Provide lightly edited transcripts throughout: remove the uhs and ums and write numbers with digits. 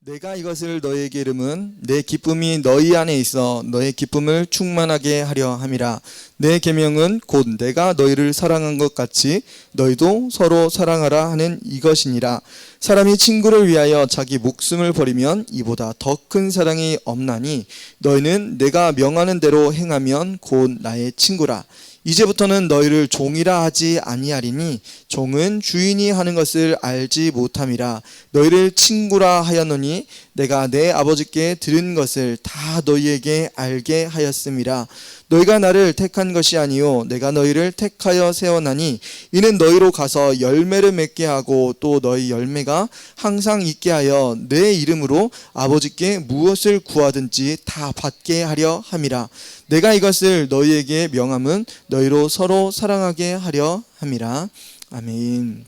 내가 이것을 너희에게 이름은 내 기쁨이 너희 안에 있어 너의 기쁨을 충만하게 하려 함이라. 내 계명은 곧 내가 너희를 사랑한 것 같이 너희도 서로 사랑하라 하는 이것이니라. 사람이 친구를 위하여 자기 목숨을 버리면 이보다 더 큰 사랑이 없나니 너희는 내가 명하는 대로 행하면 곧 나의 친구라. 이제부터는 너희를 종이라 하지 아니하리니 종은 주인이 하는 것을 알지 못함이라. 너희를 친구라 하였노니 내가 내 아버지께 들은 것을 다 너희에게 알게 하였음이라. 너희가 나를 택한 것이 아니요 내가 너희를 택하여 세워나니 이는 너희로 가서 열매를 맺게 하고 또 너희 열매가 항상 있게 하여 내 이름으로 아버지께 무엇을 구하든지 다 받게 하려 함이라. 내가 이것을 너희에게 명함은 너희로 서로 사랑하게 하려 함이라. 아멘.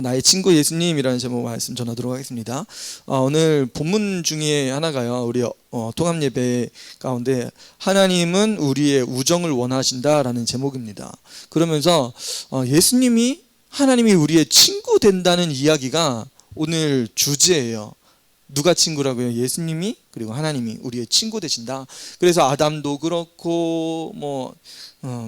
나의 친구 예수님이라는 제목 말씀 전하도록 하겠습니다. 오늘 본문 중에 하나가요, 우리 통합 예배 가운데 하나님은 우리의 우정을 원하신다라는 제목입니다. 그러면서 예수님이 하나님이 우리의 친구 된다는 이야기가 오늘 주제예요. 누가 친구라고요? 예수님이 그리고 하나님이 우리의 친구 되신다. 그래서 아담도 그렇고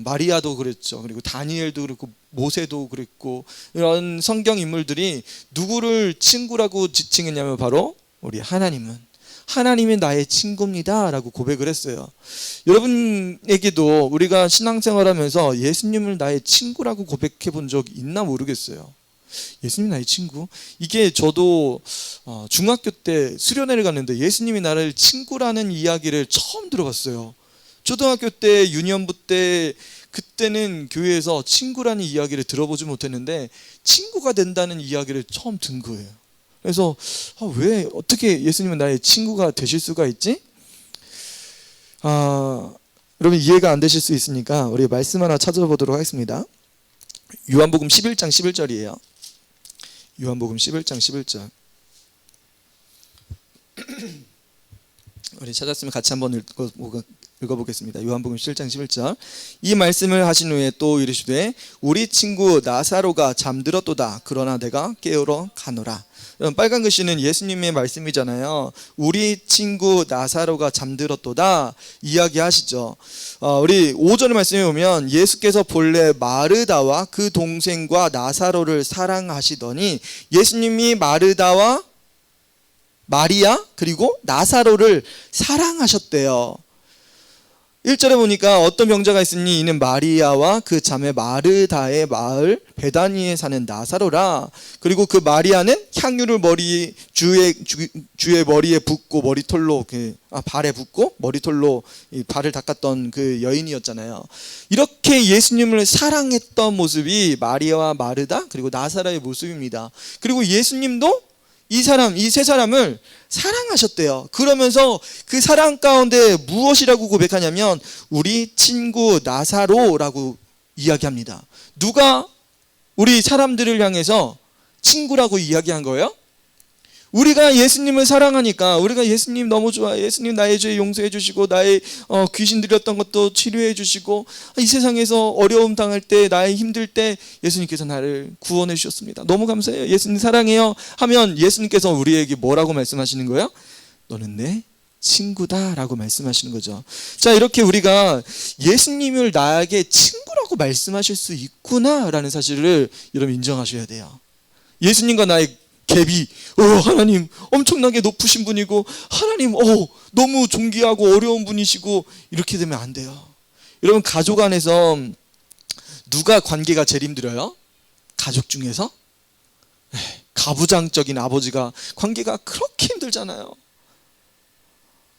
마리아도 그랬죠. 그리고 다니엘도 그렇고 모세도 그랬고 이런 성경 인물들이 누구를 친구라고 지칭했냐면 바로 우리 하나님이 나의 친구입니다 라고 고백을 했어요. 여러분에게도 우리가 신앙생활하면서 예수님을 나의 친구라고 고백해 본 적 있나 모르겠어요. 예수님 나의 친구? 이게 저도 중학교 때 수련회를 갔는데 예수님이 나를 친구라는 이야기를 처음 들어봤어요. 초등학교 때 유년부 때 그때는 교회에서 친구라는 이야기를 들어보지 못했는데 친구가 된다는 이야기를 처음 든 거예요. 그래서 왜 어떻게 예수님은 나의 친구가 되실 수가 있지? 여러분 이해가 안 되실 수 있으니까 우리 말씀 하나 찾아보도록 하겠습니다. 요한복음 11장 11절이에요. 요한복음 11장 11절. 우리 찾았으면 같이 한번 읽어보겠습니다. 요한복음 11장 11절. 이 말씀을 하신 후에 또 이르시되 우리 친구 나사로가 잠들었도다. 그러나 내가 깨우러 가노라. 빨간 글씨는 예수님의 말씀이잖아요. 우리 친구 나사로가 잠들었도다 이야기하시죠. 우리 5절의 말씀에 보면 예수께서 본래 마르다와 그 동생과 나사로를 사랑하시더니 예수님이 마르다와 마리아 그리고 나사로를 사랑하셨대요. 1절에 보니까 어떤 병자가 있으니 이는 마리아와 그 자매 마르다의 마을 베다니에 사는 나사로라. 그리고 그 마리아는 향유를 주의 머리에 붓고 머리털로 발에 붓고 머리털로 발을 닦았던 그 여인이었잖아요. 이렇게 예수님을 사랑했던 모습이 마리아와 마르다 그리고 나사로의 모습입니다. 그리고 예수님도 이 세 사람을 사랑하셨대요. 그러면서 그 사랑 가운데 무엇이라고 고백하냐면 우리 친구 나사로라고 이야기합니다. 누가 우리 사람들을 향해서 친구라고 이야기한 거예요? 우리가 예수님을 사랑하니까 우리가 예수님 너무 좋아해. 예수님 나의 죄 용서해 주시고 나의 귀신 들렸던 것도 치료해 주시고 이 세상에서 어려움 당할 때 나의 힘들 때 예수님께서 나를 구원해 주셨습니다. 너무 감사해요. 예수님 사랑해요 하면 예수님께서 우리에게 뭐라고 말씀하시는 거예요? 너는 내 친구다 라고 말씀하시는 거죠. 자, 이렇게 우리가 예수님을 나에게 친구라고 말씀하실 수 있구나 라는 사실을 여러분 인정하셔야 돼요. 예수님과 나의 갭이 하나님 엄청나게 높으신 분이고 하나님 너무 존귀하고 어려운 분이시고 이렇게 되면 안 돼요. 여러분 가족 안에서 누가 관계가 제일 힘들어요? 가족 중에서? 가부장적인 아버지가 관계가 그렇게 힘들잖아요.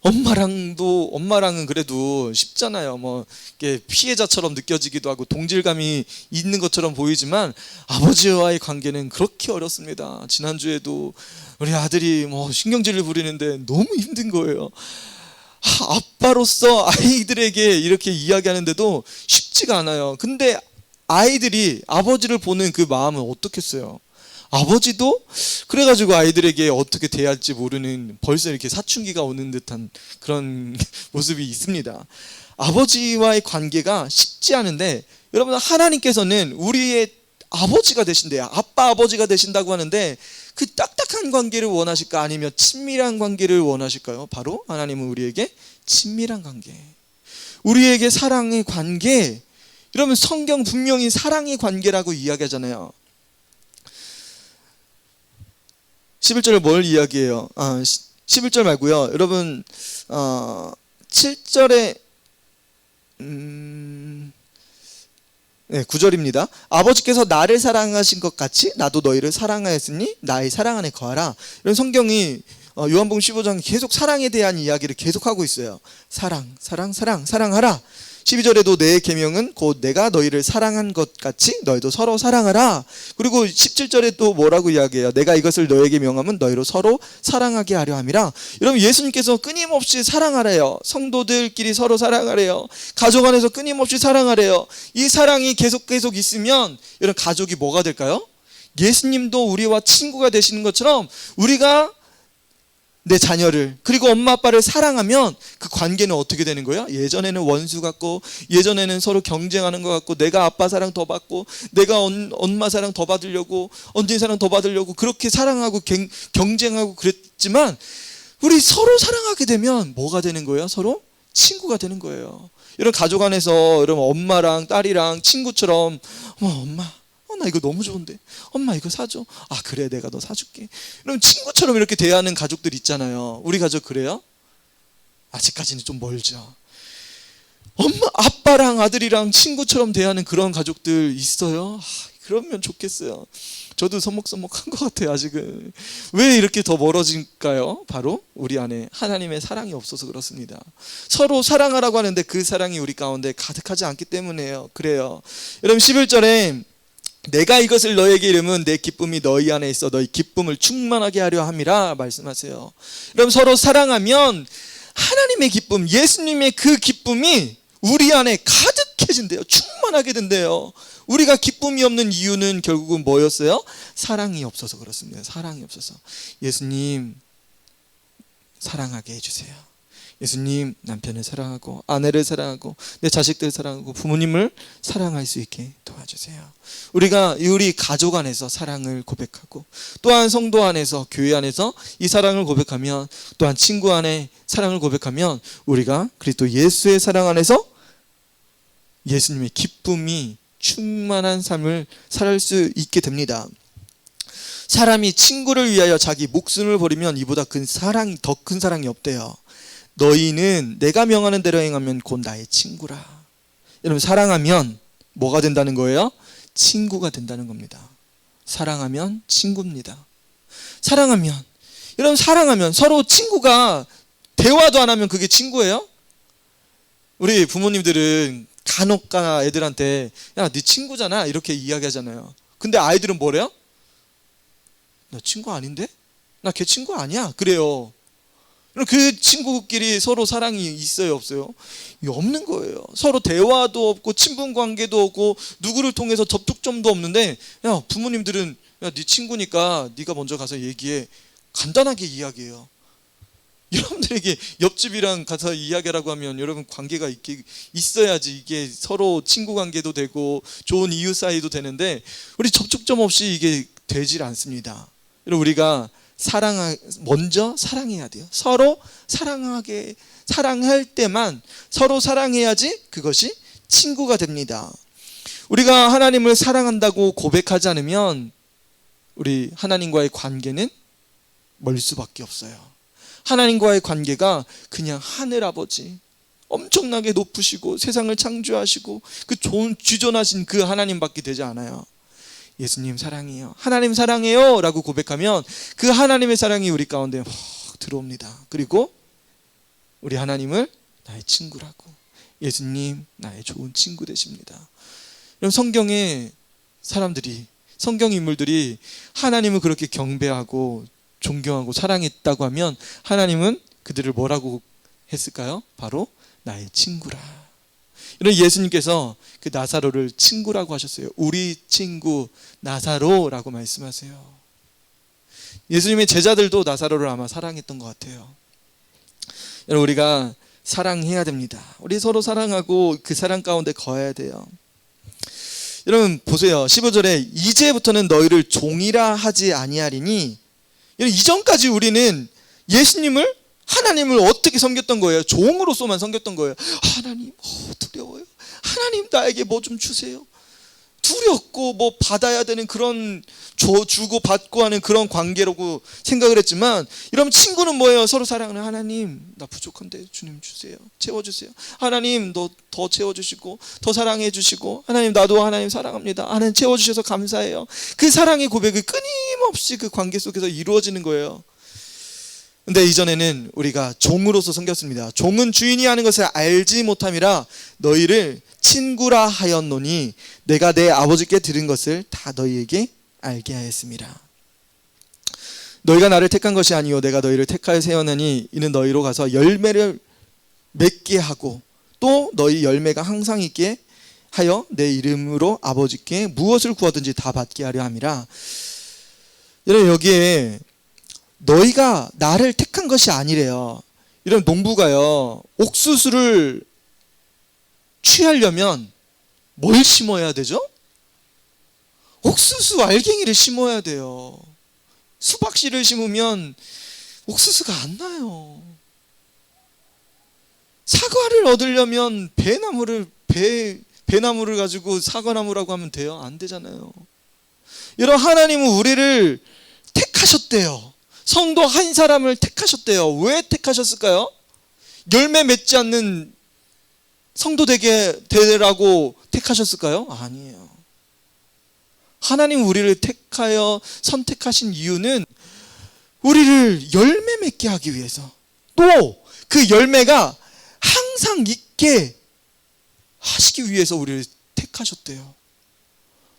엄마랑은 그래도 쉽잖아요. 이게 피해자처럼 느껴지기도 하고 동질감이 있는 것처럼 보이지만 아버지와의 관계는 그렇게 어렵습니다. 지난주에도 우리 아들이 신경질을 부리는데 너무 힘든 거예요. 아빠로서 아이들에게 이렇게 이야기하는데도 쉽지가 않아요. 근데 아이들이 아버지를 보는 그 마음은 어떻겠어요? 아버지도 그래가지고 아이들에게 어떻게 대할지 모르는 벌써 이렇게 사춘기가 오는 듯한 그런 모습이 있습니다. 아버지와의 관계가 쉽지 않은데 여러분 하나님께서는 우리의 아버지가 되신대요. 아빠 아버지가 되신다고 하는데 그 딱딱한 관계를 원하실까? 아니면 친밀한 관계를 원하실까요? 바로 하나님은 우리에게 친밀한 관계, 우리에게 사랑의 관계. 여러분, 성경 분명히 사랑의 관계라고 이야기하잖아요. 11절을 뭘 이야기해요? 11절 말고요. 여러분 7절에 9절입니다. 아버지께서 나를 사랑하신 것 같이 나도 너희를 사랑하였으니 나의 사랑 안에 거하라. 이런 성경이 요한복음 15장 계속 사랑에 대한 이야기를 계속하고 있어요. 사랑하라. 12절에도 내 계명은 곧 내가 너희를 사랑한 것 같이 너희도 서로 사랑하라. 그리고 17절에 또 뭐라고 이야기해요? 내가 이것을 너에게 명하면 너희로 서로 사랑하게 하려 함이라. 여러분, 예수님께서 끊임없이 사랑하래요. 성도들끼리 서로 사랑하래요. 가족 안에서 끊임없이 사랑하래요. 이 사랑이 계속 있으면 이런 가족이 뭐가 될까요? 예수님도 우리와 친구가 되시는 것처럼 우리가 내 자녀를 그리고 엄마 아빠를 사랑하면 그 관계는 어떻게 되는 거예요? 예전에는 원수 같고, 예전에는 서로 경쟁하는 것 같고, 내가 아빠 사랑 더 받고, 내가 엄마 사랑 더 받으려고, 언니 사랑 더 받으려고 그렇게 사랑하고 경쟁하고 그랬지만, 우리 서로 사랑하게 되면 뭐가 되는 거예요? 서로 친구가 되는 거예요. 이런 가족 안에서 여러분 엄마랑 딸이랑 친구처럼 엄마 나 이거 너무 좋은데 엄마 이거 사줘. 그래 내가 너 사줄게. 그럼 친구처럼 이렇게 대하는 가족들 있잖아요. 우리 가족 그래요? 아직까지는 좀 멀죠. 엄마 아빠랑 아들이랑 친구처럼 대하는 그런 가족들 있어요? 그러면 좋겠어요. 저도 서먹서먹한 것 같아요. 아직은. 왜 이렇게 더 멀어질까요? 바로 우리 안에 하나님의 사랑이 없어서 그렇습니다. 서로 사랑하라고 하는데 그 사랑이 우리 가운데 가득하지 않기 때문에요. 그래요. 여러분 11절에 내가 이것을 너에게 이름은 내 기쁨이 너희 안에 있어 너희 기쁨을 충만하게 하려 함이라 말씀하세요. 여러분, 서로 사랑하면 하나님의 기쁨, 예수님의 그 기쁨이 우리 안에 가득해진대요. 충만하게 된대요. 우리가 기쁨이 없는 이유는 결국은 뭐였어요? 사랑이 없어서 그렇습니다. 사랑이 없어서. 예수님 사랑하게 해주세요. 예수님 남편을 사랑하고 아내를 사랑하고 내 자식들을 사랑하고 부모님을 사랑할 수 있게 도와주세요. 우리가 우리 가족 안에서 사랑을 고백하고, 또한 성도 안에서 교회 안에서 이 사랑을 고백하면, 또한 친구 안에 사랑을 고백하면 우리가 그리스도 예수의 사랑 안에서 예수님의 기쁨이 충만한 삶을 살 수 있게 됩니다. 사람이 친구를 위하여 자기 목숨을 버리면 이보다 더 큰 사랑이 없대요. 너희는 내가 명하는 대로 행하면 곧 나의 친구라. 여러분, 사랑하면 뭐가 된다는 거예요? 친구가 된다는 겁니다. 사랑하면 친구입니다. 여러분, 사랑하면 서로 친구가 대화도 안 하면 그게 친구예요? 우리 부모님들은 간혹가 애들한테 야, 네 친구잖아 이렇게 이야기하잖아요. 근데 아이들은 뭐래요? 나 친구 아닌데? 나 걔 친구 아니야. 그래요. 그 친구끼리 서로 사랑이 있어요, 없어요? 없는 거예요. 서로 대화도 없고 친분 관계도 없고 누구를 통해서 접촉점도 없는데, 야, 부모님들은 야, 네 친구니까 네가 먼저 가서 얘기해. 간단하게 이야기해요. 여러분들에게 옆집이랑 가서 이야기하라고 하면 여러분 관계가 있어야지 이게 서로 친구 관계도 되고 좋은 이웃 사이도 되는데, 우리 접촉점 없이 이게 되질 않습니다. 여러분, 우리가 먼저 사랑해야 돼요. 서로 사랑할 때만 서로 사랑해야지 그것이 친구가 됩니다. 우리가 하나님을 사랑한다고 고백하지 않으면 우리 하나님과의 관계는 멀 수밖에 없어요. 하나님과의 관계가 그냥 하늘아버지 엄청나게 높으시고 세상을 창조하시고 그 좋은 주존하신 그 하나님밖에 되지 않아요. 예수님 사랑해요, 하나님 사랑해요 라고 고백하면 그 하나님의 사랑이 우리 가운데 확 들어옵니다. 그리고 우리 하나님을 나의 친구라고, 예수님 나의 좋은 친구 되십니다. 성경의 사람들이, 성경 인물들이 하나님을 그렇게 경배하고 존경하고 사랑했다고 하면 하나님은 그들을 뭐라고 했을까요? 바로 나의 친구라. 이런 예수님께서 그 나사로를 친구라고 하셨어요. 우리 친구 나사로라고 말씀하세요. 예수님의 제자들도 나사로를 아마 사랑했던 것 같아요. 여러분, 우리가 사랑해야 됩니다. 우리 서로 사랑하고 그 사랑 가운데 거해야 돼요. 여러분 보세요. 15절에 이제부터는 너희를 종이라 하지 아니하리니 이전까지 우리는 예수님을, 하나님을 어떻게 섬겼던 거예요? 종으로서만 섬겼던 거예요. 하나님, 두려워요. 하나님, 나에게 뭐 좀 주세요. 두렵고 뭐 받아야 되는 그런 주고 받고 하는 그런 관계라고 생각을 했지만, 여러분, 친구는 뭐예요? 서로 사랑하는, 하나님, 나 부족한데 주님 주세요. 채워주세요. 하나님, 너 더 채워주시고 더 사랑해 주시고, 하나님, 나도 하나님 사랑합니다. 하나님 채워주셔서 감사해요. 그 사랑의 고백이 끊임없이 그 관계 속에서 이루어지는 거예요. 근데 이전에는 우리가 종으로서 섬겼습니다. 종은 주인이 하는 것을 알지 못함이라 너희를 친구라 하였노니 내가 내 아버지께 들은 것을 다 너희에게 알게 하였습니다. 너희가 나를 택한 것이 아니요 내가 너희를 택하여 세웠나니 이는 너희로 가서 열매를 맺게 하고 또 너희 열매가 항상 있게 하여 내 이름으로 아버지께 무엇을 구하든지 다 받게 하려 함이라. 여러분, 여기에 너희가 나를 택한 것이 아니래요. 이런 농부가요, 옥수수를 취하려면 뭘 심어야 되죠? 옥수수 알갱이를 심어야 돼요. 수박씨를 심으면 옥수수가 안 나요. 사과를 얻으려면 배나무를 가지고 사과나무라고 하면 돼요? 안 되잖아요. 여러분, 하나님은 우리를 택하셨대요. 성도 한 사람을 택하셨대요. 왜 택하셨을까요? 열매 맺지 않는 성도 되라고 택하셨을까요? 아니에요. 하나님 우리를 택하여 선택하신 이유는 우리를 열매 맺게 하기 위해서, 또 그 열매가 항상 있게 하시기 위해서 우리를 택하셨대요.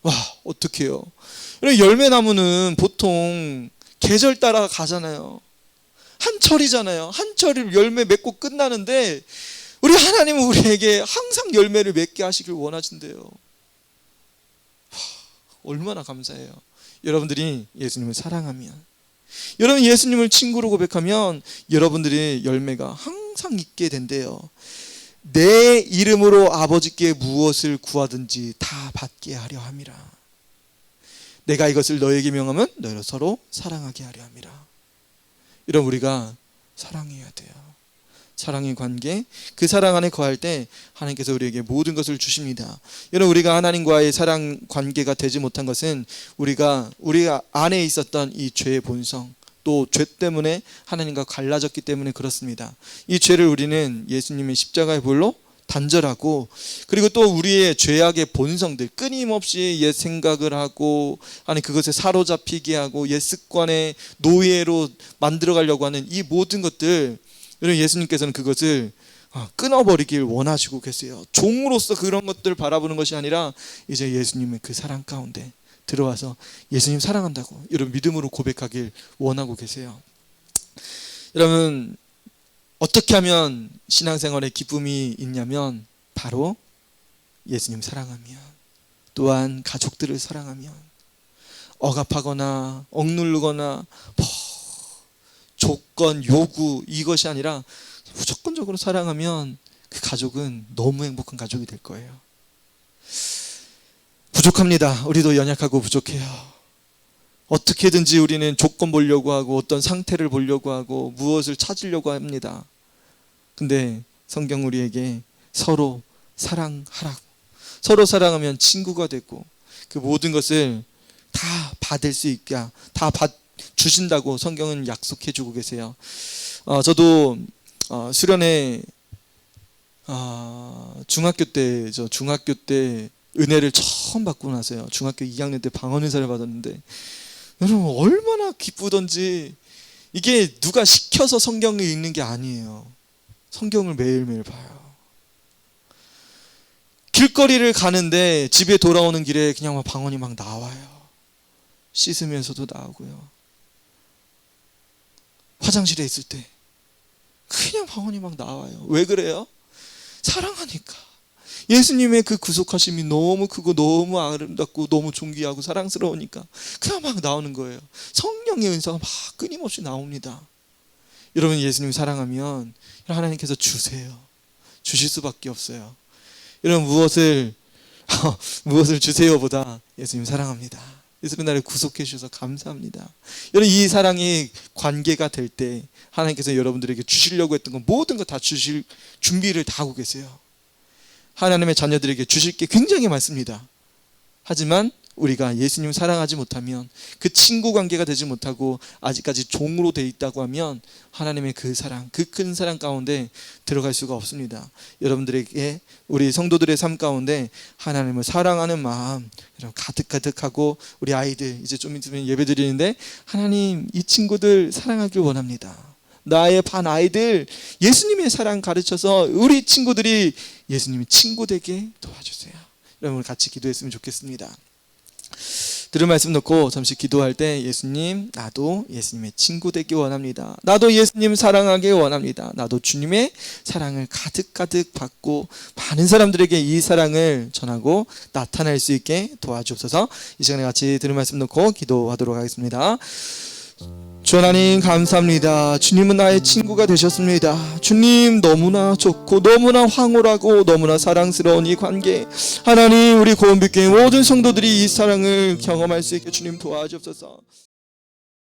와, 어떡해요. 열매나무는 보통 계절 따라 가잖아요. 한철이잖아요. 한철이 열매 맺고 끝나는데 우리 하나님은 우리에게 항상 열매를 맺게 하시길 원하신대요. 얼마나 감사해요. 여러분들이 예수님을 사랑하면, 여러분 예수님을 친구로 고백하면 여러분들의 열매가 항상 있게 된대요. 내 이름으로 아버지께 무엇을 구하든지 다 받게 하려 함이라. 내가 이것을 너에게 명하면 너희로 서로 사랑하게 하려 함이라. 이런 우리가 사랑해야 돼요. 사랑의 관계, 그 사랑 안에 거할 때 하나님께서 우리에게 모든 것을 주십니다. 여러분, 우리가 하나님과의 사랑 관계가 되지 못한 것은 우리 안에 있었던 이 죄의 본성, 또 죄 때문에 하나님과 갈라졌기 때문에 그렇습니다. 이 죄를 우리는 예수님의 십자가의 보혈로 단절하고, 그리고 또 우리의 죄악의 본성들, 끊임없이 옛 생각을 하고, 아니 그것에 사로잡히게 하고 옛 습관의 노예로 만들어가려고 하는 이 모든 것들, 여러분 예수님께서는 그것을 끊어버리길 원하시고 계세요. 종으로서 그런 것들을 바라보는 것이 아니라 이제 예수님의 그 사랑 가운데 들어와서 예수님 사랑한다고 여러분 믿음으로 고백하길 원하고 계세요. 여러분, 어떻게 하면 신앙생활에 기쁨이 있냐면 바로 예수님 사랑하면, 또한 가족들을 사랑하면, 억압하거나 억누르거나 조건, 요구 이것이 아니라 무조건적으로 사랑하면 그 가족은 너무 행복한 가족이 될 거예요. 부족합니다. 우리도 연약하고 부족해요. 어떻게든지 우리는 조건 보려고 하고 어떤 상태를 보려고 하고 무엇을 찾으려고 합니다. 근데 성경 우리에게 서로 사랑하라고, 서로 사랑하면 친구가 되고 그 모든 것을 다 받을 수 있게 다 주신다고 성경은 약속해 주고 계세요. 저도 수련회 중학교 때 은혜를 처음 받고 나서요. 중학교 2학년 때 방언 은사를 받았는데 여러분 얼마나 기쁘던지. 이게 누가 시켜서 성경을 읽는 게 아니에요. 성경을 매일매일 봐요. 길거리를 가는데 집에 돌아오는 길에 그냥 막 방언이 막 나와요. 씻으면서도 나오고요. 화장실에 있을 때 그냥 방언이 막 나와요. 왜 그래요? 사랑하니까. 예수님의 그 구속하심이 너무 크고 너무 아름답고 너무 존귀하고 사랑스러우니까 그냥 막 나오는 거예요. 성령의 은사가 막 끊임없이 나옵니다. 여러분, 예수님 사랑하면 하나님께서 주세요. 주실 수밖에 없어요. 여러분, 무엇을 주세요보다 예수님 사랑합니다. 예수님 나를 구속해 주셔서 감사합니다. 여러분, 이 사랑의 관계가 될 때 하나님께서 여러분들에게 주시려고 했던 건 모든 거 다 주실 준비를 다 하고 계세요. 하나님의 자녀들에게 주실 게 굉장히 많습니다. 하지만 우리가 예수님 사랑하지 못하면, 그 친구 관계가 되지 못하고 아직까지 종으로 돼 있다고 하면 하나님의 그 사랑, 그 큰 사랑 가운데 들어갈 수가 없습니다. 여러분들에게, 우리 성도들의 삶 가운데 하나님을 사랑하는 마음 가득가득하고, 우리 아이들 이제 좀 있으면 예배 드리는데 하나님 이 친구들 사랑하길 원합니다. 나의 반 아이들 예수님의 사랑 가르쳐서 우리 친구들이 예수님의 친구 되게 도와주세요. 여러분 같이 기도했으면 좋겠습니다. 들은 말씀 놓고 잠시 기도할 때, 예수님, 나도 예수님의 친구 되기 원합니다. 나도 예수님 사랑하기 원합니다. 나도 주님의 사랑을 가득가득 받고 많은 사람들에게 이 사랑을 전하고 나타낼 수 있게 도와주옵소서. 이 시간에 같이 들은 말씀 놓고 기도하도록 하겠습니다. 주 하나님 감사합니다. 주님은 나의 친구가 되셨습니다. 주님, 너무나 좋고 너무나 황홀하고 너무나 사랑스러운 이 관계, 하나님 우리 고은빛교회 모든 성도들이 이 사랑을 경험할 수 있게 주님 도와주옵소서.